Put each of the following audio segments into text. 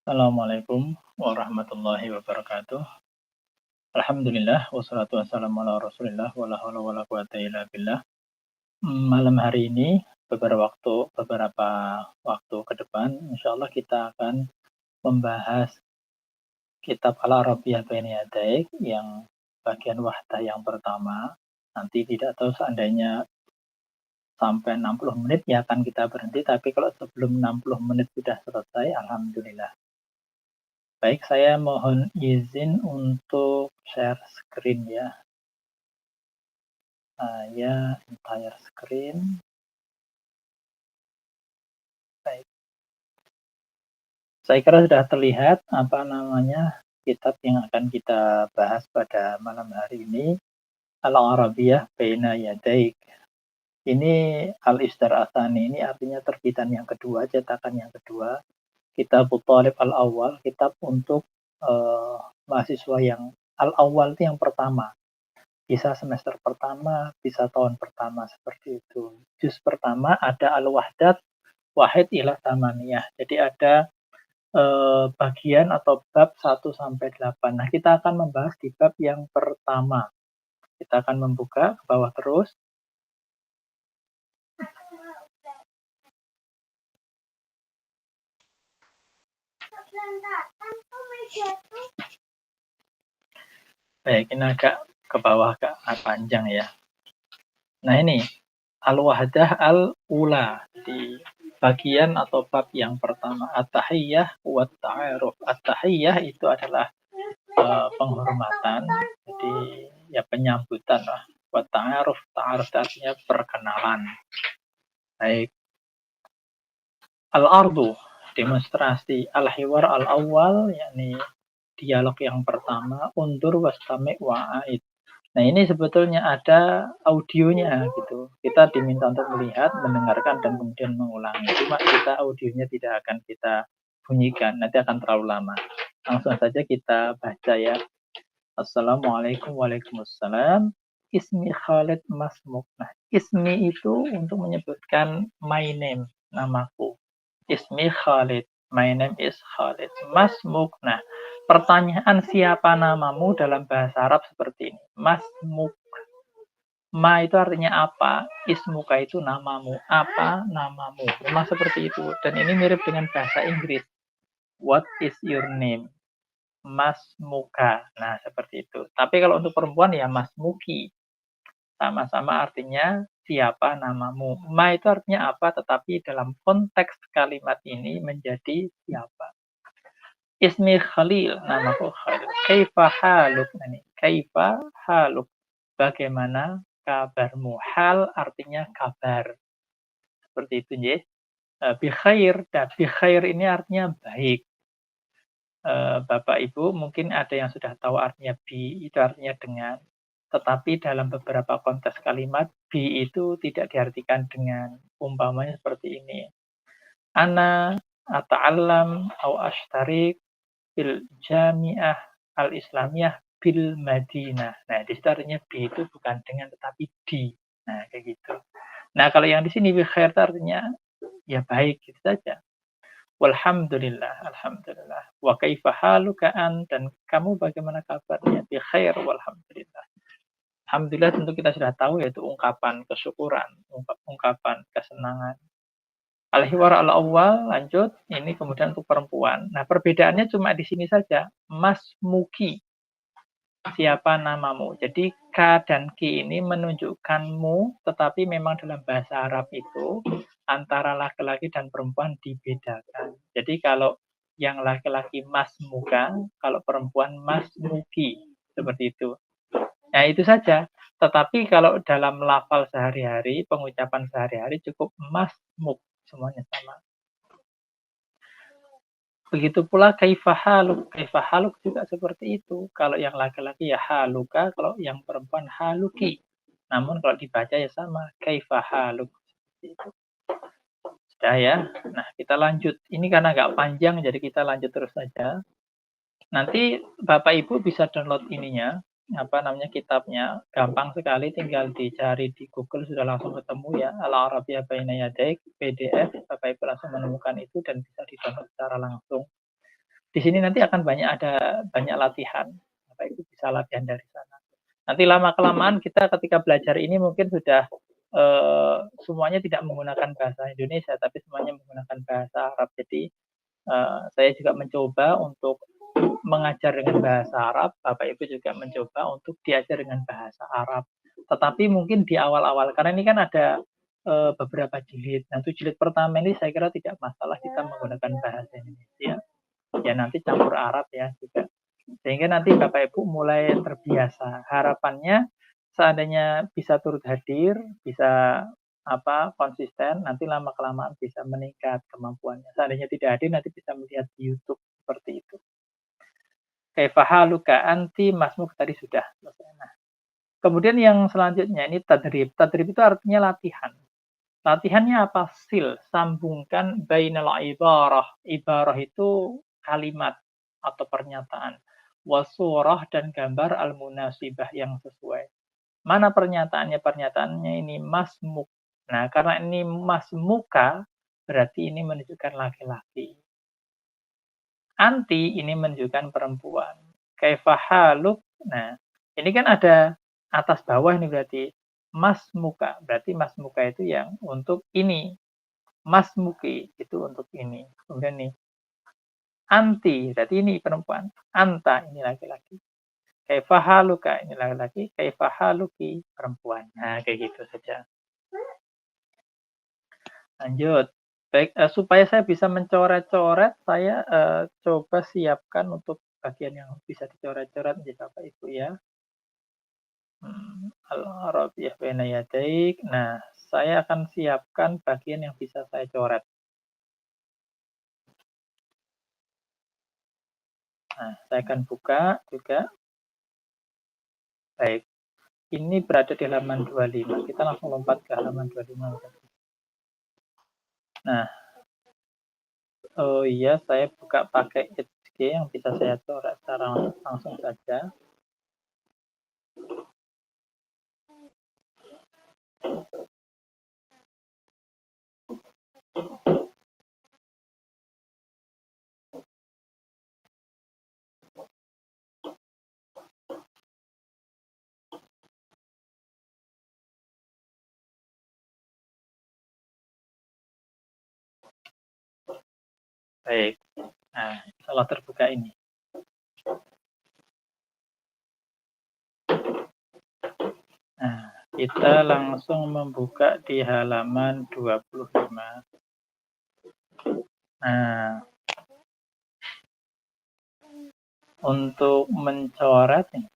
Assalamualaikum warahmatullahi wabarakatuh. Alhamdulillah wassalatu wassalamu ala Rasulillah wala haula wala quwata illa billah. Malam hari ini beberapa waktu ke depan insyaallah kita akan membahas kitab Al-Arabiyyah Baina Yadaik yang bagian wahdah yang pertama. Nanti tidak tahu seandainya sampai 60 menit ya akan kita berhenti, tapi kalau sebelum 60 menit sudah selesai alhamdulillah. Baik, saya mohon izin untuk share screen ya. Saya entire screen. Baik. Saya kira sudah terlihat kitab yang akan kita bahas pada malam hari ini. Al-Arabiyyah Baina Yadaik. Ini Al-Isdar Atsani, ini artinya terbitan yang kedua, cetakan yang kedua. Kitab Thalib Al-Awwal, kitab untuk mahasiswa yang Al-Awwal itu yang pertama. Bisa semester pertama, bisa tahun pertama, seperti itu. Juz pertama ada Al-Wahdat, Wahid ila Tsamaniyah. Jadi ada bagian atau bab 1 sampai 8. Nah, kita akan membahas di bab yang pertama. Kita akan membuka ke bawah terus. Baik, ini agak ke bawah, agak panjang ya. Nah, ini Al-Wahdah Al-Ula di bagian atau bab yang pertama, At-Tahiyyah wa Ta'aruf. At-Tahiyyah itu adalah penghormatan, jadi ya penyambutan lah. Wa Ta'aruf, Ta'aruf artinya perkenalan. Baik. Al-Ardu, demonstrasi. Al-Hiwar Al-Awwal, yakni dialog yang pertama. Undur wastami' wa'aid. Nah, ini sebetulnya ada audionya gitu. Kita diminta untuk melihat, mendengarkan, dan kemudian mengulangi. Cuma kita audionya tidak akan kita bunyikan, nanti akan terlalu lama. Langsung saja kita baca ya. Assalamualaikum waalaikumsalam. Ismi Khalid Masmuk. Nah, ismi itu untuk menyebutkan my name, namaku. Ismi Khalid. My name is Khalid. Masmuk. Nah, pertanyaan siapa namamu dalam bahasa Arab seperti ini. Masmuk. Ma itu artinya apa? Ismuka itu namamu. Apa namamu? Memang seperti itu. Dan ini mirip dengan bahasa Inggris. What is your name? Masmuka. Nah, seperti itu. Tapi kalau untuk perempuan ya Masmuki. Sama-sama artinya siapa namamu. Ma itu artinya apa, tetapi dalam konteks kalimat ini menjadi siapa. Ismi Khalil, namaku Khalil. Kaifa haluk. Nah, kaifa haluk. Bagaimana kabarmu? Hal artinya kabar. Seperti itu, ya. Bikhair. Dan bikhair ini artinya baik. Bapak Ibu mungkin ada yang sudah tahu artinya bi, itu artinya dengan. Tetapi dalam beberapa konteks kalimat, bi itu tidak diartikan dengan. Umpamanya seperti ini. Ana ata'allam au ashtarik bil jami'ah al-islamiyah bil Madinah. Nah, di situ artinya bi itu bukan dengan tetapi di. Nah, kayak gitu. Nah, kalau yang di sini bi khair artinya ya baik gitu saja. Walhamdulillah, alhamdulillah. Wa kaifa haluka an, dan kamu bagaimana kabarnya? Bi khair walhamdulillah. Alhamdulillah tentu kita sudah tahu, yaitu ungkapan kesyukuran, ungkapan kesenangan. Al-hiwar al-awwal, lanjut, ini kemudian untuk perempuan. Nah, perbedaannya cuma di sini saja. Masmuki, siapa namamu. Jadi ka dan ki ini menunjukkanmu, tetapi memang dalam bahasa Arab itu antara laki-laki dan perempuan dibedakan. Jadi kalau yang laki-laki masmuka, kalau perempuan masmuki, seperti itu. Nah, itu saja. Tetapi kalau dalam lafal sehari-hari, pengucapan sehari-hari cukup masmuk, semuanya sama. Begitu pula kaifahaluk. Kaifahaluk juga seperti itu. Kalau yang laki-laki ya haluka, kalau yang perempuan haluki. Namun kalau dibaca ya sama, kaifahaluk. Sudah ya. Nah, kita lanjut. Ini karena agak panjang, jadi kita lanjut terus saja. Nanti Bapak Ibu bisa download ininya, kitabnya. Gampang sekali, tinggal dicari di Google sudah langsung ketemu ya. Al-Arabiyyah Baina Yadaik, PDF. Bapak Ibu langsung menemukan itu dan bisa di-download secara langsung. Di sini nanti akan ada banyak latihan, Bapak Ibu bisa latihan dari sana. Nanti lama-kelamaan kita ketika belajar ini mungkin sudah, semuanya tidak menggunakan bahasa Indonesia, tapi semuanya menggunakan bahasa Arab. Jadi, saya juga mencoba untuk mengajar dengan bahasa Arab, Bapak Ibu juga mencoba untuk diajar dengan bahasa Arab. Tetapi mungkin di awal-awal, karena ini kan ada, beberapa jilid. Nah, untuk jilid pertama ini saya kira tidak masalah kita menggunakan bahasa Indonesia, ya nanti campur Arab ya juga. Sehingga nanti Bapak Ibu mulai terbiasa. Harapannya seandainya bisa turut hadir, bisa konsisten, nanti lama-kelamaan bisa meningkat kemampuannya. Seandainya tidak hadir, nanti bisa melihat di YouTube seperti itu. Kaifa haluka anti masmuk tadi sudah selesai. Nah, kemudian yang selanjutnya ini tadrib. Tadrib itu artinya latihan. Latihannya apa? Sil, sambungkan bainal ibarah. Ibarah itu kalimat atau pernyataan. Wasurah dan gambar al-munasibah yang sesuai. Mana pernyataannya? Pernyataannya ini masmuk. Nah, karena ini masmuka, berarti ini menunjukkan laki-laki. Anti ini menunjukkan perempuan. Kaifa haluk. Nah, ini kan ada atas bawah ini berarti masmuka. Berarti masmuka itu yang untuk ini. Masmuki itu untuk ini. Kemudian nih, anti berarti ini perempuan. Anta ini laki-laki. Kaifa haluka ini laki-laki. Kaifa haluki perempuan. Nah, kayak gitu saja. Lanjut. Baik, supaya saya bisa mencoret-coret, saya, coba siapkan untuk bagian yang bisa dicoret-coret nih Bapak Ibu ya. Al-Arabiyyah baina yadaik. Nah, saya akan siapkan bagian yang bisa saya coret. Nah, saya akan buka juga. Baik, ini berada di halaman 25. Kita langsung lompat ke halaman 25. Nah, oh iya, saya buka pakai HG yang bisa saya coret secara langsung saja. Baik. Nah, insyaallah terbuka ini. Nah, kita langsung membuka di halaman 25. Nah, untuk mencoret nih.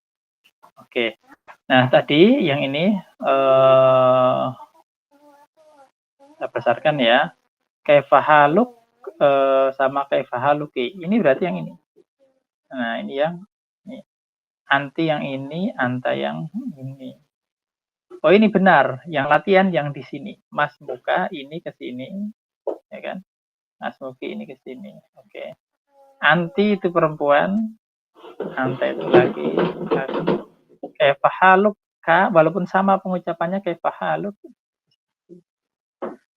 Oke. Nah, tadi yang ini saya besarkan ya. Kaifahaluk sama kaifahaluki. Ini berarti yang ini. Nah, ini yang ini. Anti yang ini, anta yang ini. Oh, ini benar. Yang latihan yang di sini. Mas muka ini ke sini, ya kan? Mas Muki ini ke sini. Oke. Anti itu perempuan, anta itu lagi. Kaifahaluk ka, walaupun sama pengucapannya kaifahaluk.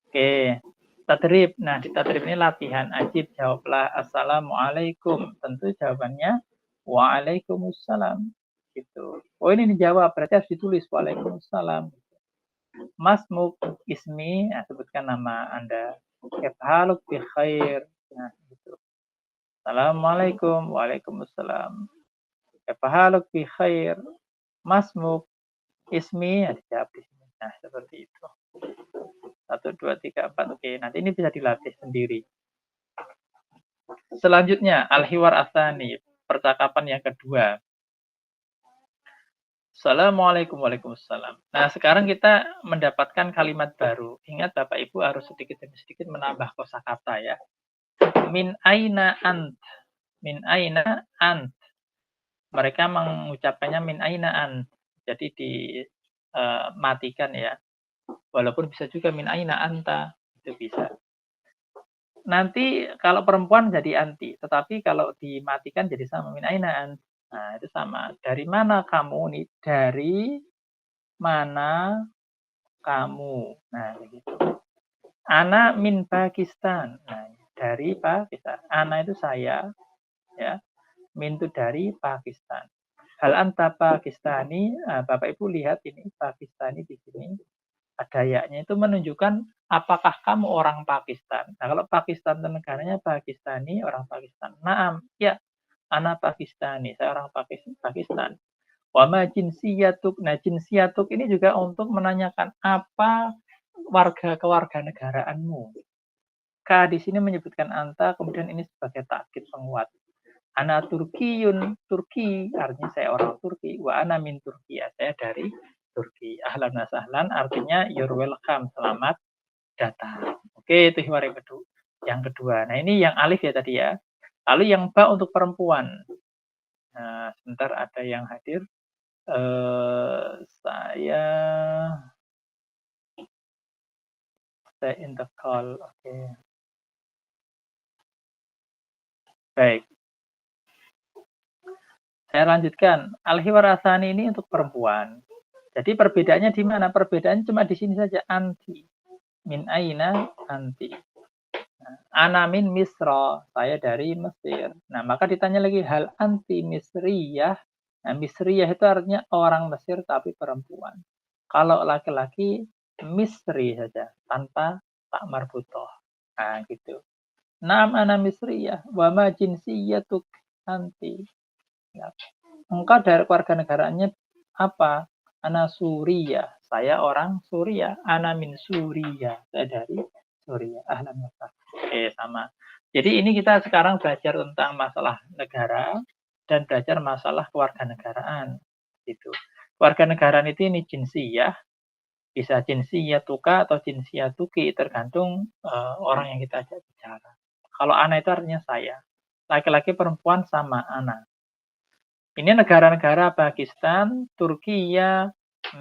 Oke. Tadrib. Nah, di tadrib ini latihan. Ajib, jawablah assalamualaikum. Tentu jawabannya waalaikumsalam. Gitu. Oh, ini dijawab, berarti harus ditulis waalaikumsalam. Masmuk ismi, nah, sebutkan nama Anda. Kaifahaluk bi khair. Nah, gitu. Assalamualaikum, waalaikumsalam. Kaifahaluk bi khair. Masmuk ismi, ya dijawab di sini. Nah, seperti itu. 1, 2, 3, 4. Oke, nanti ini bisa dilatih sendiri. Selanjutnya, al-hiwar asani, percakapan yang kedua. Assalamualaikum, waalaikumsalam. Nah, sekarang kita mendapatkan kalimat baru. Ingat Bapak Ibu harus sedikit demi sedikit menambah kosakata ya. Min aina ant. Min aina ant. Mereka mengucapkannya min aina ant. Jadi dimatikan ya. Walaupun bisa juga min aina anta. Itu bisa. Nanti kalau perempuan jadi anti, tetapi kalau dimatikan jadi sama min aina ant. Nah, itu sama. Dari mana kamu nih? Dari mana kamu? Nah, begitu. Ana min Pakistan. Nah, dari Pakistan. Ana itu saya. ya. Min itu dari Pakistan. Hal anta Pakistani, Bapak Ibu lihat ini Pakistani di sini. Ada yaknya itu menunjukkan apakah kamu orang Pakistan. Nah, kalau Pakistan itu negaranya Pakistani, orang Pakistan. Naam, ya, ana Pakistani, saya orang Pakistan. Wama jinsiyatuk. Nah, jinsiyatuk ini juga untuk menanyakan apa kewarganegaraanmu. K di sini menyebutkan anta, kemudian ini sebagai takkid penguat. Ana Turkiyun, Turki, artinya saya orang Turki. Wa ana min Turkiya, saya dari Turki. Ahlan wa sahlan, artinya you're welcome, selamat datang. Oke, itu hiwar yang kedua. Nah, ini yang alif ya tadi ya. Lalu yang ba untuk perempuan. Nah, sebentar ada yang hadir. Saya stay in the call. Oke. Baik. Saya lanjutkan. Al-hiwar asani ini untuk perempuan. Jadi perbedaannya di mana? Perbedaannya cuma di sini saja. Anti. Min aina anti. Ana min Misra. Saya dari Mesir. Nah, maka ditanya lagi hal anti Misriyah. Nah, Misriyah itu artinya orang Mesir tapi perempuan. Kalau laki-laki Misri saja tanpa tak marbutoh. Nah, gitu. Naam ana Misriyah. Wa ma jinsiyatuk anti. Ya. Engkau dari keluarga negaranya apa? Ana Suriah. Saya orang Suriah. Ana min Suriah. Saya dari Suriah. Ahlan wa sahlan. Oke, sama. Jadi ini kita sekarang belajar tentang masalah negara dan belajar masalah kewarganegaraan. Gitu. Kewarganegaraan itu ini jinsiyah, bisa jinsiyah tuka atau jinsiyah tuki, tergantung orang yang kita ajak bicara. Kalau ana itu artinya saya. Laki-laki perempuan sama ana. Ini negara-negara Pakistan, Turkiya,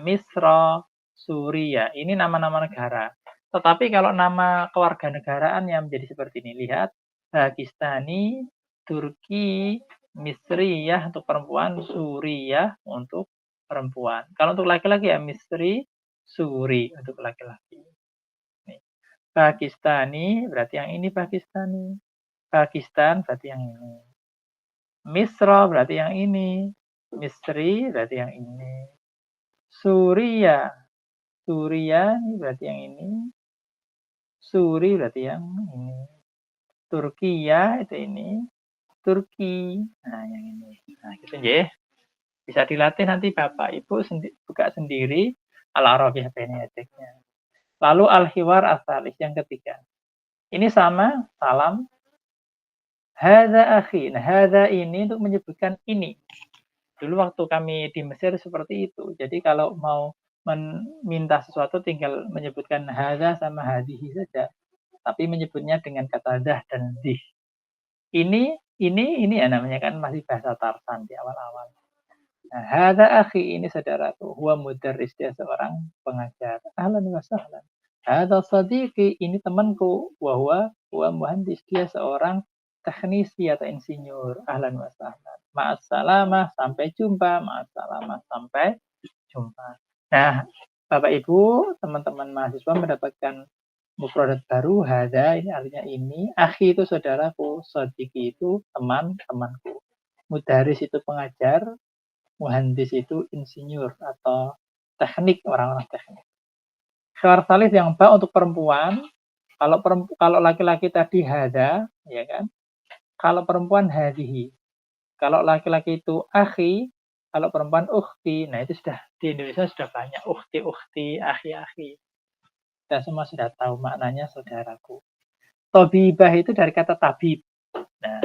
Misra, Suria. Ini nama-nama negara. Tetapi kalau nama kewarganegaraan yang menjadi seperti ini, lihat Pakistani, Turki, Misriyah untuk perempuan, Suriah untuk perempuan. Kalau untuk laki-laki ya Misri, Suri untuk laki-laki. Pakistani berarti yang ini Pakistani. Pakistan berarti yang ini. Misra berarti yang ini. Misri berarti yang ini. Suria. Suria berarti yang ini. Suri berarti yang ini. Turkiya itu ini. Turki. Nah, yang ini. Nah, gitu ya. Bisa dilatih nanti Bapak Ibu buka sendiri Al-Arabiyah Benetiknya. Lalu Al-Hiwar Asalis yang ketiga. Ini sama, salam. Hadza akhi. Nah, hadza ini untuk menyebutkan ini. Dulu waktu kami di Mesir seperti itu. Jadi kalau mau meminta sesuatu tinggal menyebutkan hadza sama hadhihi saja. Tapi menyebutnya dengan kata dah dan zih. Ini ya namanya kan masih bahasa Tarsan di awal-awal. Nah, hadza akhi, ini saudaraku. Huwa mudarris, dia seorang pengajar. Ahlan wa sahlan. Hadza sadiqi, ini temanku. Huwa muhandis, dia seorang teknisi atau insinyur. Ahlan wa sahlan. Ma'assalamah, sampai jumpa. Ma'assalamah, sampai jumpa. Nah, Bapak Ibu, teman-teman mahasiswa mendapatkan mufradat baru. Hadza ini artinya ini. Akhi itu saudaraku. Sadiqi itu teman-temanku. Mudaris itu pengajar. Muhandis itu insinyur atau teknik, orang-orang teknik. Khiwar salis yang ba untuk perempuan. Kalau laki-laki tadi hada, ya kan? Kalau perempuan hadihi. Kalau laki-laki itu akhi, kalau perempuan ukhti. Nah, itu sudah di Indonesia sudah banyak ukhti, akhi. Kita semua sudah tahu maknanya saudaraku. Tabibah itu dari kata tabib. Nah,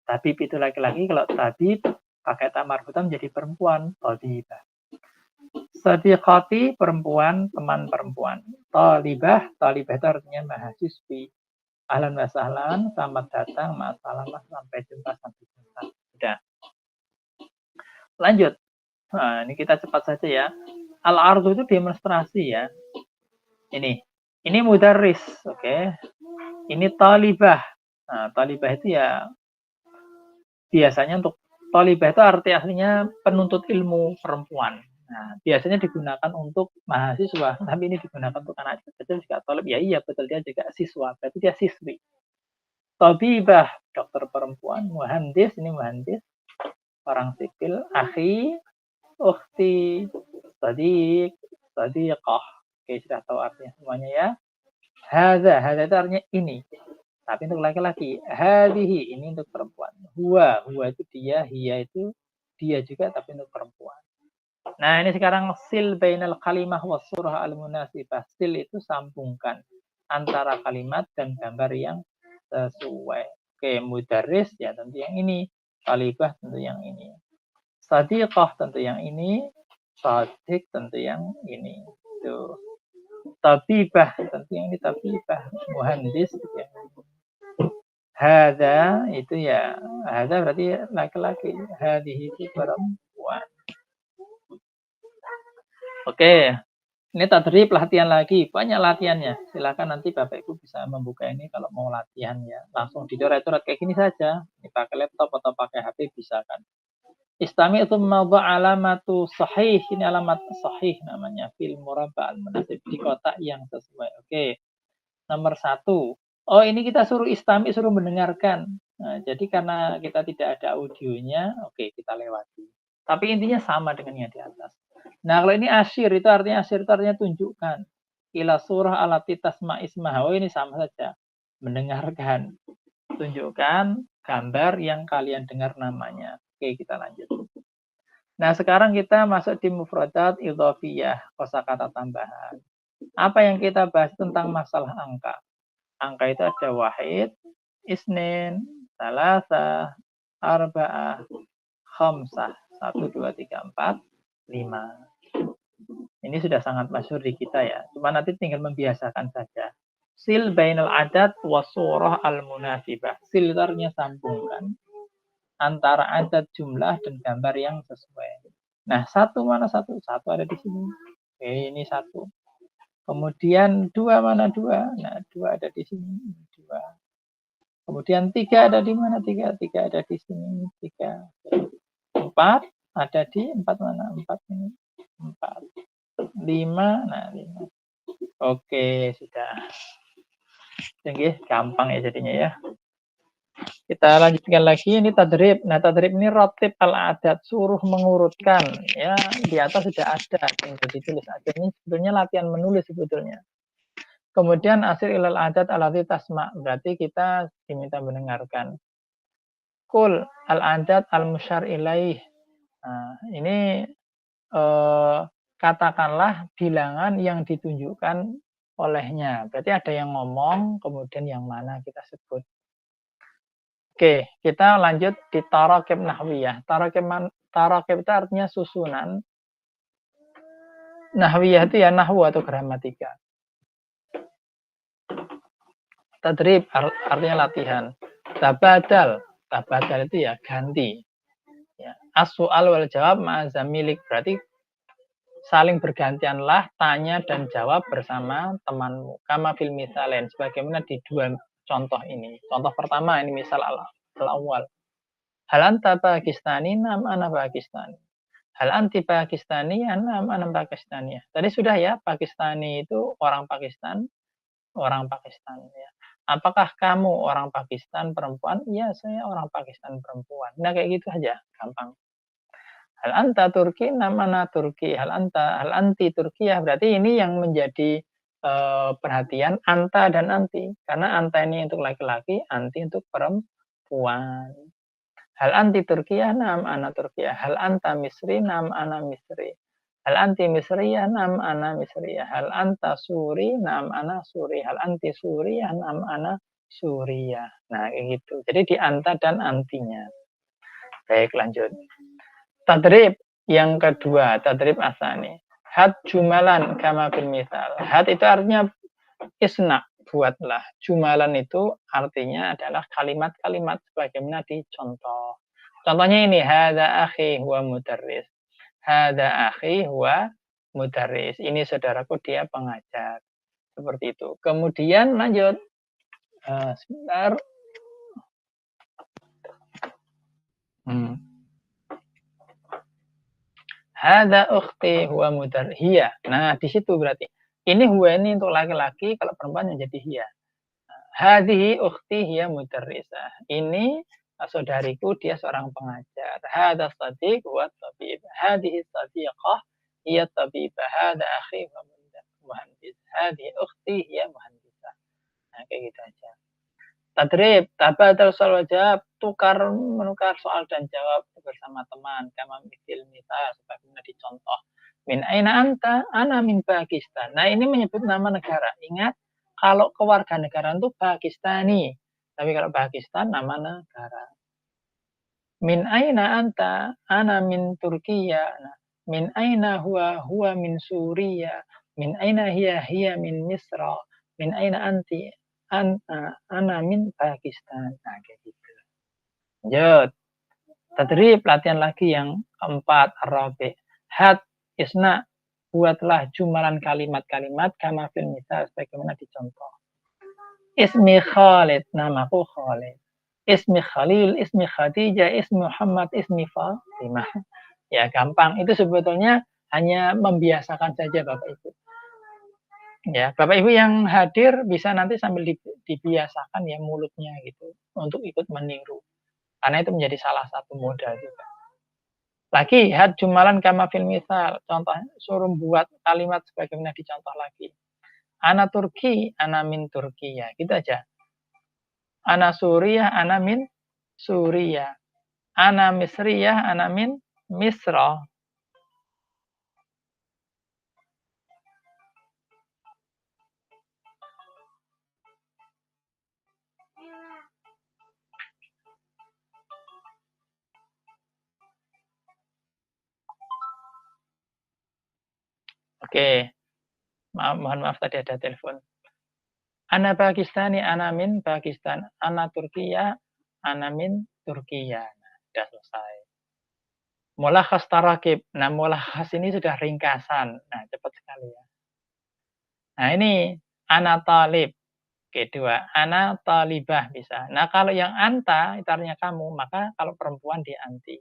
tabib itu laki-laki, kalau tabib pakai tamar marbuthah menjadi perempuan, tabibah. Sadiqati perempuan, teman perempuan. Talibah itu artinya mahasiswi. Ahlan wa sahlan, selamat datang, ma'assalamah, sampai jumpa. Sudah. Lanjut. Nah, ini kita cepat saja ya. Al-ardu itu demonstrasi ya. Ini mudarris, oke. Ini talibah. Nah, talibah itu ya biasanya untuk talibah itu arti aslinya penuntut ilmu perempuan. Nah, biasanya digunakan untuk mahasiswa, tapi ini digunakan untuk anak kecil juga talib. Ya iya betul, dia juga siswa, berarti dia siswi. Tabibah dokter perempuan. Muhandis, ini muhandis, orang sipil. Akhi, ukhti, sadiq, sadiqah. Oke, sudah tahu artinya semuanya ya. Hadza itu artinya ini. Tapi untuk laki-laki, hadhihi ini untuk perempuan. Huwa itu dia, hiya itu dia juga tapi untuk perempuan. Nah, ini sekarang sil bainal kalimah was surah al-munasibah. Sil itu sambungkan antara kalimat dan gambar yang sesuai. Oke, mudarris ya tentu yang ini, talibah tentu yang ini. Sadiqah tentu yang ini, sadiq tentu yang ini. Tuh. Tabibah tentu yang ini tabibah, muhandis ya. Hada itu ya, hada berarti laki-laki, hadhihi itu perempuan. Oke, ini tadrib latihan lagi, banyak latihannya. Silakan nanti Bapak Ibu bisa membuka ini kalau mau latihan ya. Langsung dicoret-coret kayak gini saja. Ini pakai laptop atau pakai HP bisa kan. Istami itu mawdu alamatu sahih, ini alamat sahih namanya fil murabba al munasib di kotak yang sesuai. Oke. Nomor 1. Oh, ini kita suruh istami, suruh mendengarkan. Nah, jadi karena kita tidak ada audionya, oke, kita lewati. Tapi intinya sama dengan yang di atas. Nah, kalau ini asyir itu artinya tunjukkan. Ila surah alati tasma ismaha. Oh, ini sama saja. Mendengarkan. Tunjukkan gambar yang kalian dengar namanya. Oke, kita lanjut. Nah, sekarang kita masuk di mufradat idhofiyah, kosakata tambahan. Apa yang kita bahas tentang masalah angka? Angka itu ada wahid, isnin, salasa, arba'ah, khamsah. 1, 2, 3, 4, 5. Ini sudah sangat masyhur di kita ya. Cuma nanti tinggal membiasakan saja. Sil bainal adat wa surah al-munasibah. Sil itu artinya sambungkan antara adat jumlah dan gambar yang sesuai. Nah, satu mana satu? Satu ada di sini. Oke, ini satu. Kemudian 2 mana 2? Nah, 2 ada di sini. 2. Kemudian 3 ada di mana? 3 ada di sini. 3. 4 ada di 4 mana? 4 ini. 4. 5. Nah, 5. Oke, sudah. Jadi gampang ya jadinya ya. Kita lanjutkan lagi, ini tadrib. Nah, tadrib ini rotib al-adat, suruh mengurutkan. Ya, di atas sudah ada, yang ditulis aja. Ini sebetulnya latihan menulis sebetulnya. Kemudian asir ilal adat alati tasma, berarti kita diminta mendengarkan. Kul al-adat al-musyar ilaih. Nah, ini katakanlah bilangan yang ditunjukkan olehnya. Berarti ada yang ngomong, kemudian yang mana kita sebut. Oke, kita lanjut di tarakib nahwiyah. Tarakib itu artinya susunan. Nahwiyah itu ya nahwu atau gramatika. Tadrib artinya latihan. Tabadal itu ya ganti. Ya. As-su'al wal jawab ma'azamilik, berarti saling bergantianlah tanya dan jawab bersama temanmu. Kama fil misalain, sebagaimana di dua contoh ini. Contoh pertama ini misal al-awwal. Hal anta Pakistani, nam ana Pakistani. Hal anti Pakistani, nam ana Pakistani. Tadi sudah ya, Pakistani itu orang Pakistan ya. Apakah kamu orang Pakistan perempuan? Iya, saya orang Pakistan perempuan. Nah, kayak gitu aja, gampang. Hal anta Turki, nam ana Turki. Hal anti Turkiyah. Berarti ini yang menjadi perhatian anta dan anti. Karena anta ini untuk laki-laki, anti untuk perempuan. Hal anti Turkiyah, nam ana Turkiyah. Hal anta Misri, nam ana Misri. Hal anti Misriyah, nam ana Misriyah. Hal anta Suri, nam ana Suri. Hal anti Suriyah, nam ana Suriyah. Nah, kayak gitu. Jadi di anta dan antinya. Baik, lanjut. Tadrib yang kedua, tadrib asani. Had jumalan kama bil misal. Had itu artinya isna, buatlah. Jumalan itu artinya adalah kalimat-kalimat sebagaimana di contoh. Contohnya ini, hadza akhi huwa mudarris. Hadza akhi huwa mudarris. Ini saudaraku, dia pengajar. Seperti itu. Kemudian lanjut. Sebentar. Hadza ukhti huwa mudarriya. Nah, di situ berarti. Ini huwa ini untuk laki-laki, kalau perempuan menjadi hiya. Hadhihi ukhti hiya mudarrisah. Ini saudariku, dia seorang pengajar. Hadha shadiq huwa tabib. Hadhihi shadiqah hiya tabibah. Hadha akhi huwa muhandis. Hadhihi ukhti hiya muhandisah. Nah, kayak gitu aja. Tadrib, tabadal soal jawab, tukar menukar soal dan jawab bersama teman. Kama mikil misal, sebagaimana dicontoh. Min aina anta? Ana min Pakistan. Nah, ini menyebut nama negara. Ingat, kalau kewarganegaraan itu Pakistani. Tapi kalau Pakistan nama negara. Min aina anta? Ana min Turkiya. Nah, min aina huwa? Huwa min Suriya. Min aina hiya? Hiya min Misra. Min aina anti? Ana min Pakistan. Nah, kayak gitu. Lanjut. Tadrib, latihan lagi yang keempat. Arabi. Had, isna, buatlah jumalan kalimat-kalimat kama fil misal, sebagaimana dicontoh. Ismi Khalid, namaku Khalid. Ismi Khalil, ismi Khadijah, ismi Muhammad, ismi Fatimah. Ya, gampang. Itu sebetulnya hanya membiasakan saja Bapak Ibu. Ya, Bapak Ibu yang hadir bisa nanti sambil dibiasakan ya mulutnya gitu untuk ikut meniru. Karena itu menjadi salah satu modal juga. Lagi, had jumalan kama fil misal. Contoh, suruh buat kalimat sebagaimana dicontoh lagi. Ana Turki, ana min Turkiya. Gitu aja. Ana Suriah, ana min Suriah. Ana Misriyah, ana min Misra. Oke. Mohon maaf tadi ada telepon. Ana Pakistani, ana min Pakistan. Ana Turkiya, ana min Turkiya. Nah, sudah selesai. Mulakhas tarakib. Nah, mulakhas ini sudah ringkasan. Nah, cepat sekali ya. Nah, ini ana talib. Kedua, ana talibah bisa. Nah, kalau yang anta itu artinya kamu, maka kalau perempuan dia anti.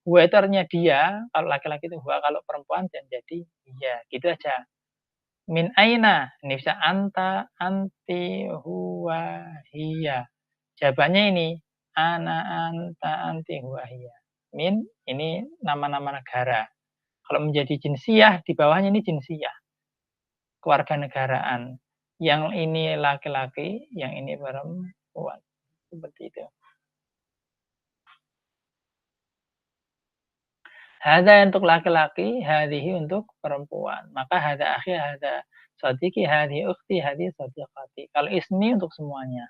Huwa itu artinya dia, kalau laki-laki itu huwa, kalau perempuan jadi iya. Gitu aja. Min aina, ini bisa anta, anti, huwa, hiya. Jawabannya ini, ana, anta, anti, huwa, hiya. Min, ini nama-nama negara. Kalau menjadi jinsiyah, di bawahnya ini jinsiyah. Kewarganegaraan. Yang ini laki-laki, yang ini perempuan. Seperti itu. Hada untuk laki-laki, hadihi untuk perempuan. Maka hada akhi, hada sadiqi, hadihi ukhti, hadihi sadiqati. Kalau ismi untuk semuanya.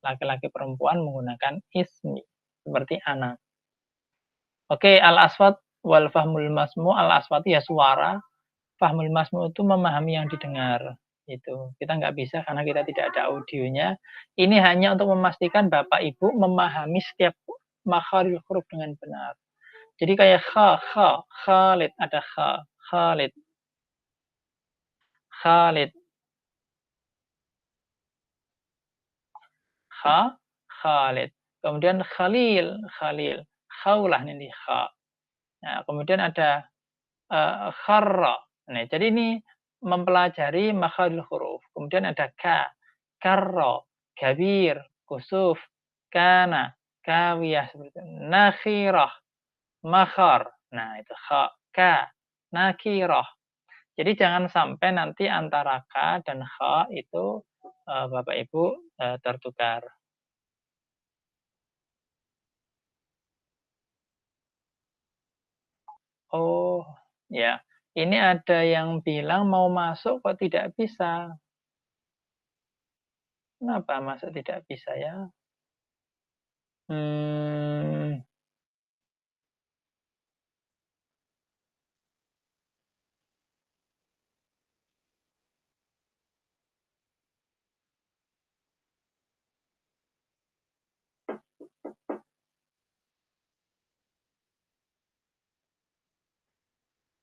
Laki-laki perempuan menggunakan ismi. Seperti anak. Oke, al-aswat wal fahmul masmu. Al-aswat ya suara. Fahmul masmu itu memahami yang didengar. Itu kita nggak bisa karena kita tidak ada audionya. Ini hanya untuk memastikan Bapak Ibu memahami setiap makharij huruf dengan benar. Jadi kayak Khalid, ada Khalid, Khalid, Khalid. Kemudian Khalil, Khaulah ini kha. Nah, kemudian ada kharra. Nah, jadi ini mempelajari makharijul huruf. Kemudian ada karra, kabir, kusuf, kana, kawiyah seperti itu. Nakhirah, makhar. Nah, itu nakirah. Jadi jangan sampai nanti antara ka dan kha itu Bapak Ibu tertukar. Oh, ya. Ini ada yang bilang mau masuk kok tidak bisa. Kenapa masuk tidak bisa ya? Hmm,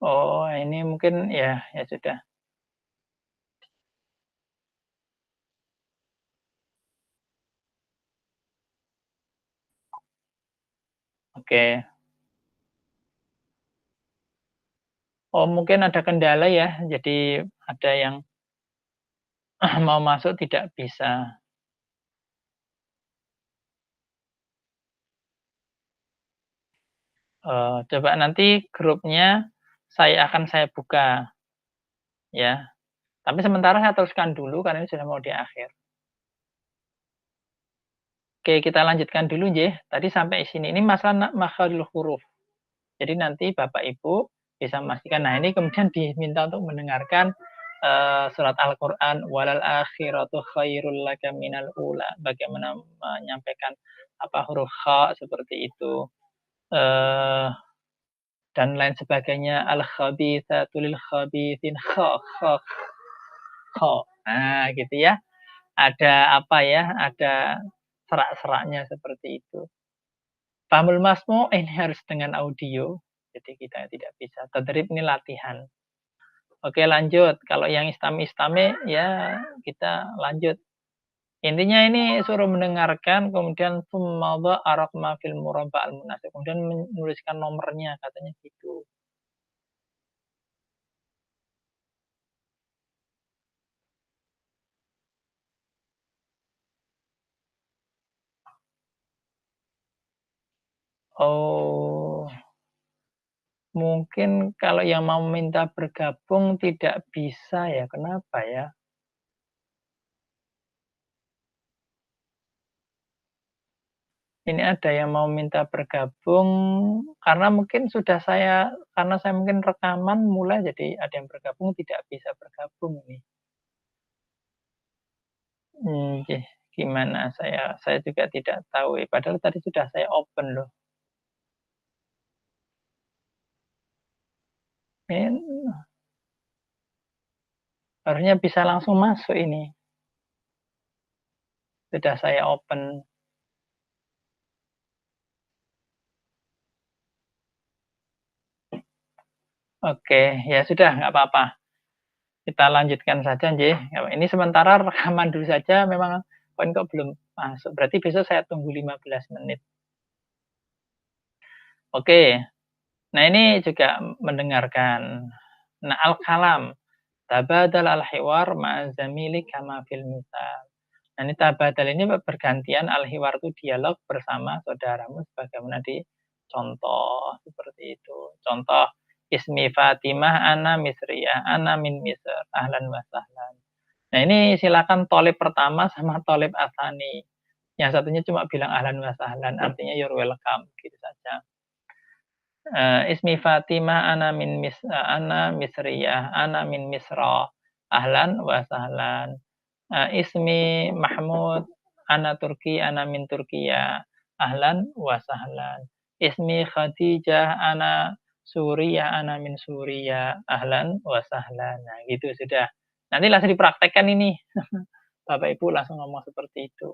oh, ini mungkin ya, ya sudah. Oke. Oh, mungkin ada kendala ya. Jadi ada yang mau masuk tidak bisa. Coba nanti grupnya saya buka ya. Tapi sementara saya teruskan dulu karena ini sudah mau di akhir. Oke, kita lanjutkan dulu nggih. Tadi sampai sini. Ini masalah makharijul huruf. Jadi nanti Bapak Ibu bisa memastikan. Nah, ini kemudian diminta untuk mendengarkan surat Al-Qur'an walal akhiratu khairul laka minal ula. Bagaimana menyampaikan apa huruf kha seperti itu. Eh dan lain sebagainya. Al-khabithatu lil khabithin kha. Nah, gitu ya. Ada apa ya? Ada serak-seraknya seperti itu. Fahmul masmu ini harus dengan audio, jadi kita tidak bisa. Tadrib ini latihan. Oke lanjut, kalau yang istami-istami ya kita lanjut. Intinya ini suruh mendengarkan, kemudian tsumma dha'a raqma fil murabba' al munasib, kemudian menuliskan nomornya katanya gitu. Oh, mungkin kalau yang mau minta bergabung tidak bisa ya, kenapa ya? Ini ada yang mau minta bergabung, karena mungkin karena saya mungkin rekaman mulai jadi ada yang bergabung tidak bisa bergabung ini. Nggih, gimana saya juga tidak tahu padahal tadi sudah saya open loh. Ini harusnya bisa langsung masuk ini, sudah saya open. Oke, ya sudah nggak apa-apa, kita lanjutkan saja nggih. Ini sementara rekaman dulu saja memang poin kok belum masuk, berarti besok saya tunggu 15 menit. Oke. Nah, ini juga mendengarkan. Nah, al-kalam, tabadal al-hiwar ma'a zamili kama fil misal. Nah, ini tabadal ini bergantian al-hiwar itu dialog bersama saudaramu sebagaimana di contoh seperti itu. Contoh, ismi Fatimah ana misriyah, ana min Misr, ahlan wa sahlan. Nah, ini silakan tolib pertama sama tolib asani. Yang satunya cuma bilang ahlan wa sahlan, artinya you're welcome, gitu saja. Ismi Fatimah ana Misriyah, ana min Misra, ahlan wa sahlan. Ismi Mahmud, ana Turki, ana min Turkiya, ahlan wa sahlan. Ismi Khadijah, ana Suriah, ana min Suriah, ahlan wa sahlan. Nah, gitu sudah. Nanti langsung dipraktekkan ini. Bapak Ibu langsung ngomong seperti itu.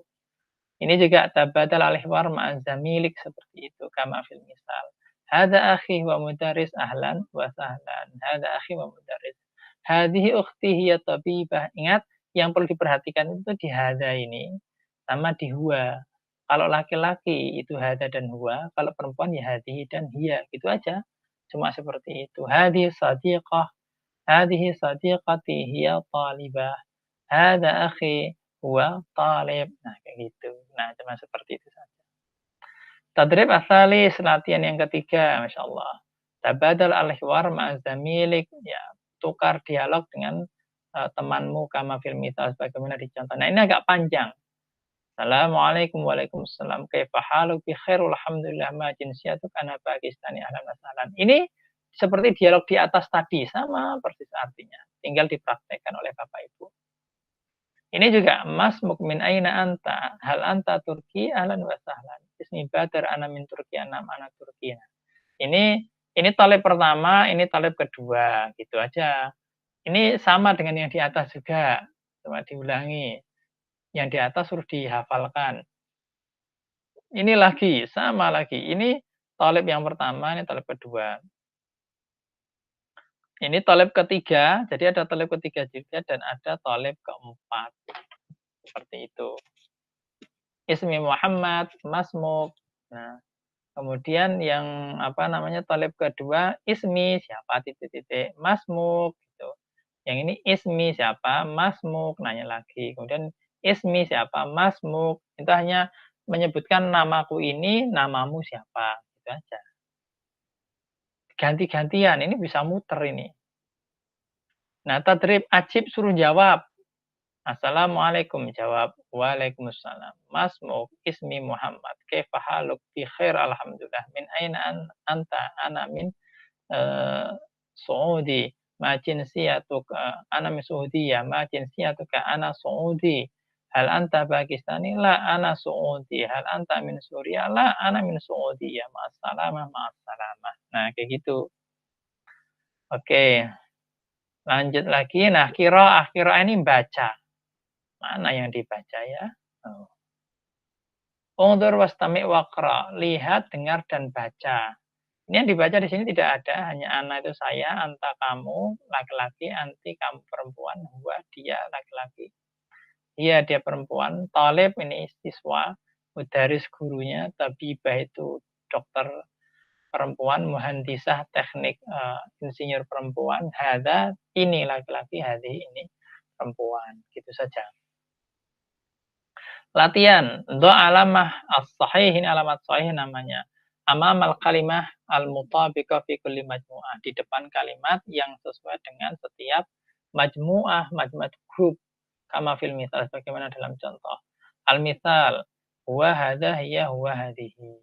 Ini juga tabadal al-hiwar ma'a zamilik seperti itu kama fil misal. Hada akhi wa mudaris ahlan wa sahlan. Hada akhi wa mudaris. Hadhihi ukhti hiya tabibah. Ingat yang perlu diperhatikan itu di hada ini sama di huwa. Kalau laki-laki itu hada dan huwa, kalau perempuan ya hadhihi dan hiya, gitu aja. Cuma seperti itu. Hadhihi sadiqah, hadhihi sadiqati hiya talibah. Hada akhi huwa talib. Nah, kayak gitu. Nah, cuma seperti itu saja. Tadrib asalis, latihan yang ketiga, Masya Allah. Tabadal al-hiwar ma'azamilik, ya, tukar dialog dengan temanmu kama fil mithal sebagaimana dicontoh. Nah, ini agak panjang. Assalamualaikum waalaikumsalam kaifa haluk bi khair alhamdulillah ma jinsiyatuk ana Pakistani ahlan wa sahlan. Ini seperti dialog di atas tadi, sama persis artinya. Tinggal dipraktekkan oleh Bapak Ibu. Ini juga Mas mukmin aina anta, hal anta Turki, ahlan wa sahlan. Ismi Badar ana min Turki, anam ana Turki. Nah, ini talib pertama, ini talib kedua, gitu aja. Ini sama dengan yang di atas juga, coba diulangi. Yang di atas suruh dihafalkan. Ini lagi, sama lagi. Ini talib yang pertama, ini talib kedua. Ini talib ketiga, jadi ada talib ketiga juga dan ada talib keempat. Seperti itu. Ismi Muhammad, masmuk. Nah, kemudian yang apa namanya talib kedua, ismi siapa titik-titik, masmuk gitu. Yang ini ismi siapa, masmuk, nanya lagi. Kemudian ismi siapa, masmuk. Itu hanya menyebutkan namaku ini, namamu siapa, gitu aja. ganti-gantian, ini bisa muter ini. Nah, tadrib ajib suruh jawab. Assalamualaikum, jawab. Waalaikumsalam. Masmuk, ismi Muhammad. Kaifa haluk? Bi khair alhamdulillah. Min aina anta? Ana min Saudi. Ma jinsiyatuka? Ana min Saudiyah. Ma jinsiyatuka? Ana Saudi. Hal anta Pakistani? La, ana Saudi. Hal anta min Suriah? La, ana min Saudiyah. Ma'assalamah, ma'assalamah. Nah, kayak gitu. Oke, lanjut lagi. Nah, qiraah ini baca. Mana yang dibaca ya? Oh. Unzur wastami' waqra. Lihat, dengar dan baca. Ini yang dibaca di sini tidak ada, hanya ana itu saya, anta kamu laki-laki, anti kamu perempuan, huwa dia laki-laki. Iya, dia perempuan, talib ini siswa, mudaris gurunya, tabibah itu dokter perempuan, muhandisah teknik insinyur perempuan, hadza ini laki-laki, hadhi ini perempuan. Gitu saja. Latihan, do alamah as-sahih, ini alamat sahih namanya. Amamal kalimah al-mutabiqah fi kulli majmu'ah. Di depan kalimat yang sesuai dengan setiap majmu'ah, grup. Kama fil misal, bagaimana dalam contoh. Al-misal, huwa hadha hiya huwa hadhihi.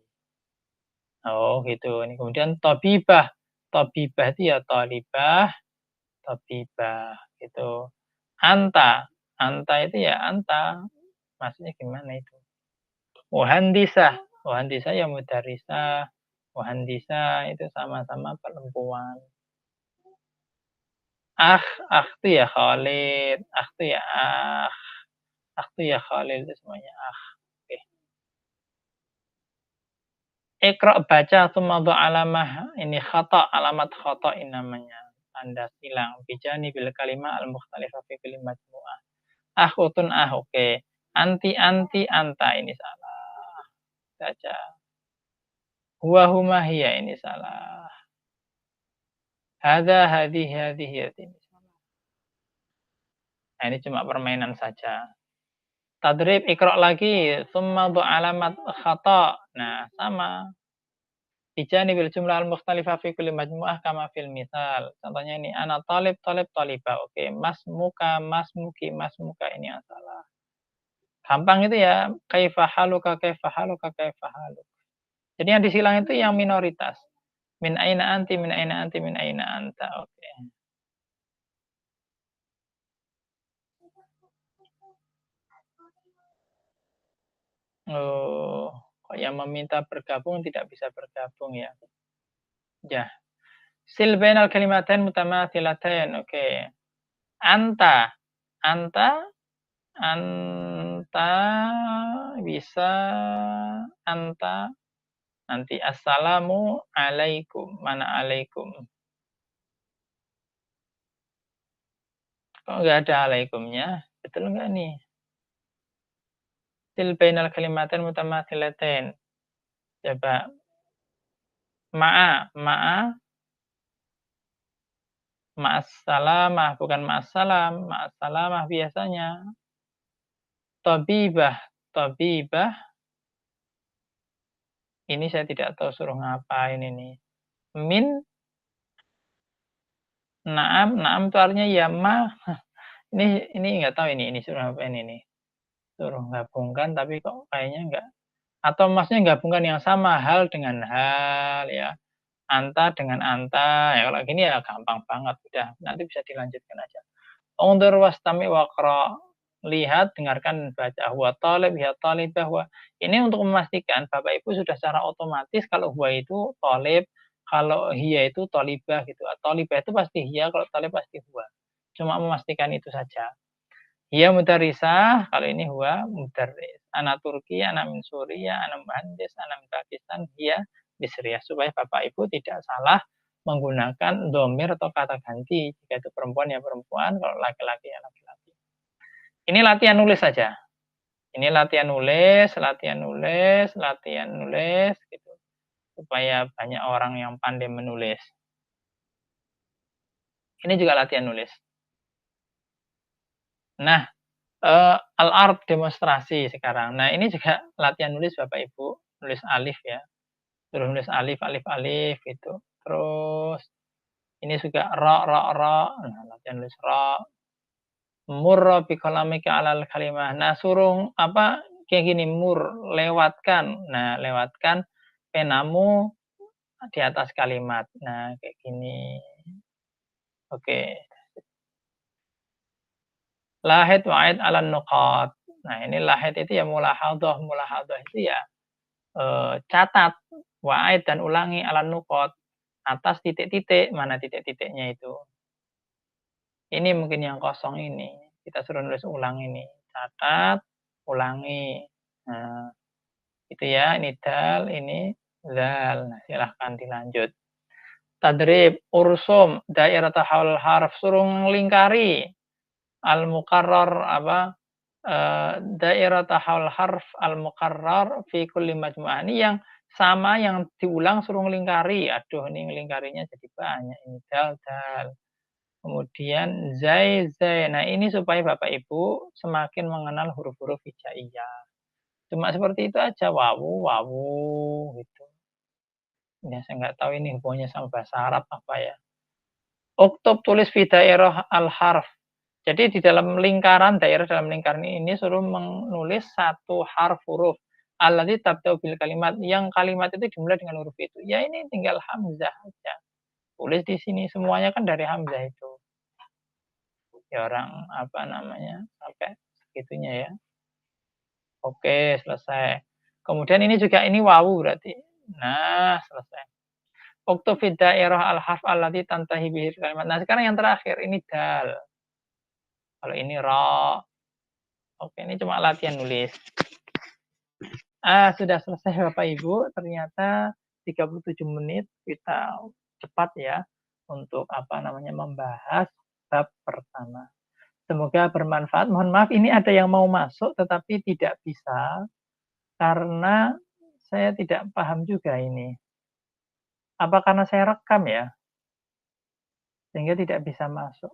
Oh gitu. Ini kemudian tabibah. Tabibah itu ya talibah, tabibah gitu. Anta. Anta itu ya anta. Maksudnya gimana itu? Muhandisah. Muhandisah ya mudarisah. Muhandisah itu sama-sama perempuan. Akh itu ya Khalid. Akh itu ya akh. Akh itu ya Khalid itu semuanya akh. Oke. Iqra baca tsumma alamah ini khata, alamat khata ini namanya. Tanda silang. Bijani bil kalimah al-mukhtalifah fi kulli majmu'ah. Akhutun oke. Anti anta ini salah. Baca. Huwa huma hiya ini salah. Hadhihi ini salah. Nah, ini cuma permainan saja. Tadrib ikra lagi, tsumma alamat khata. Nah, sama. Bijanibil jumlah al-mukhtalifah fi kulli majmu'ah kama fil misal. Contohnya ini ana talib talibah. Oke, masmuka ini yang salah. Gampang itu ya. Kaifa haluka. Jadi yang disilang itu yang minoritas. Min aina anti, min aina anti, min aina anta. Oke. Oh, kok yang meminta bergabung tidak bisa bergabung ya. Ya. Sil bainal kalimatain mutamathilatain. Oke. Anta. Anta bisa anta nanti assalamu alaikum. Mana alaikum? Kok nggak ada alaikumnya? Betul nggak nih? Sil bainal kalimatain mutamathilatain. Coba. Ma'assalamah, bukan ma'assalam. Ma'assalamah biasanya. Tabibah. Ini saya tidak tahu suruh ngapain ini. Min. Naam itu artinya ya ma. Ini nggak tahu ini suruh ngapain ini. Suruh gabungkan tapi kok kayaknya enggak. Atau maksudnya gabungkan yang sama hal dengan hal ya. Anta dengan anta. Ya kalau gini ya gampang banget udah. Nanti bisa dilanjutkan aja. Undur wastami waqra. Lihat, dengarkan, baca. Huwa talib, ya talibah. Ini untuk memastikan Bapak Ibu sudah secara otomatis kalau huwa itu talib, kalau hiya itu talibah gitu. Talibah itu pasti hiya, kalau talib pasti huwa. Cuma memastikan itu saja. Hiya mudarisah, kalau ini huwa mudaris. Ana Turki, ana min Suriah, ana muhandis, ana min Pakistan, hiya Bisriyah. Supaya Bapak Ibu tidak salah menggunakan domir atau kata ganti. Jika itu perempuan ya perempuan, kalau laki-laki ya laki-laki. Ini latihan nulis saja. Ini latihan nulis gitu. Supaya banyak orang yang pandai menulis. Ini juga latihan nulis. Nah, al-ard demonstrasi sekarang. Nah, ini juga latihan nulis Bapak Ibu, nulis alif ya. Suruh nulis alif gitu. Terus ini juga ra. Nah, latihan nulis ra. Murra biqalamika 'alal kalimah. Nah, suruh apa, kayak gini, lewatkan. Nah, lewatkan penamu di atas kalimat. Nah, kayak gini. Oke. Lahid wa'id 'alan nuqat. Nah, ini lahid itu ya mulahadhah. Mulahadhah itu ya, catat, wa'id dan ulangi 'alan nuqat, atas titik-titik. Mana titik-titiknya itu? Ini mungkin yang kosong ini. Kita suruh nulis ulang ini. Catat, ulangi. Nah, itu ya, ini dal, ini zal. Nah, silahkan dilanjut. Tadrib, ursum, daerah haul harf, suruh ngelingkari. Al-mukarrar apa, daerah haul harf al-mukarrar fi kulli majmu'ah. Ini yang sama yang diulang suruh ngelingkari. Aduh, ini ngelingkarinya jadi banyak. Ini dal. Kemudian zai. Nah, ini supaya Bapak Ibu semakin mengenal huruf-huruf hijaiyah. Cuma seperti itu aja, wawu, gitu. Ya, saya nggak tahu ini hubungannya sama bahasa Arab apa ya. Uktub, tulis fi daerah al-harf. Jadi di dalam dalam lingkaran ini suruh menulis satu huruf. Allati tabda'u bil kalimat. Yang kalimat itu dimulai dengan huruf itu. Ya, ini tinggal hamzah aja. Tulis di sini, semuanya kan dari hamzah itu. Ya, orang apa namanya, sampai segitunya ya. Oke, selesai. Kemudian ini juga ini wawu berarti. Nah, selesai. Uktub fi dairah al-harf allati tantahi bihi kalimat. Nah, sekarang yang terakhir ini dal. Kalau ini ra. Oke, ini cuma latihan nulis. Sudah selesai Bapak Ibu. Ternyata 37 menit kita cepat ya untuk apa namanya membahas bab pertama. Semoga bermanfaat. Mohon maaf ini ada yang mau masuk tetapi tidak bisa karena saya tidak paham juga ini. Apa karena saya rekam ya? Sehingga tidak bisa masuk.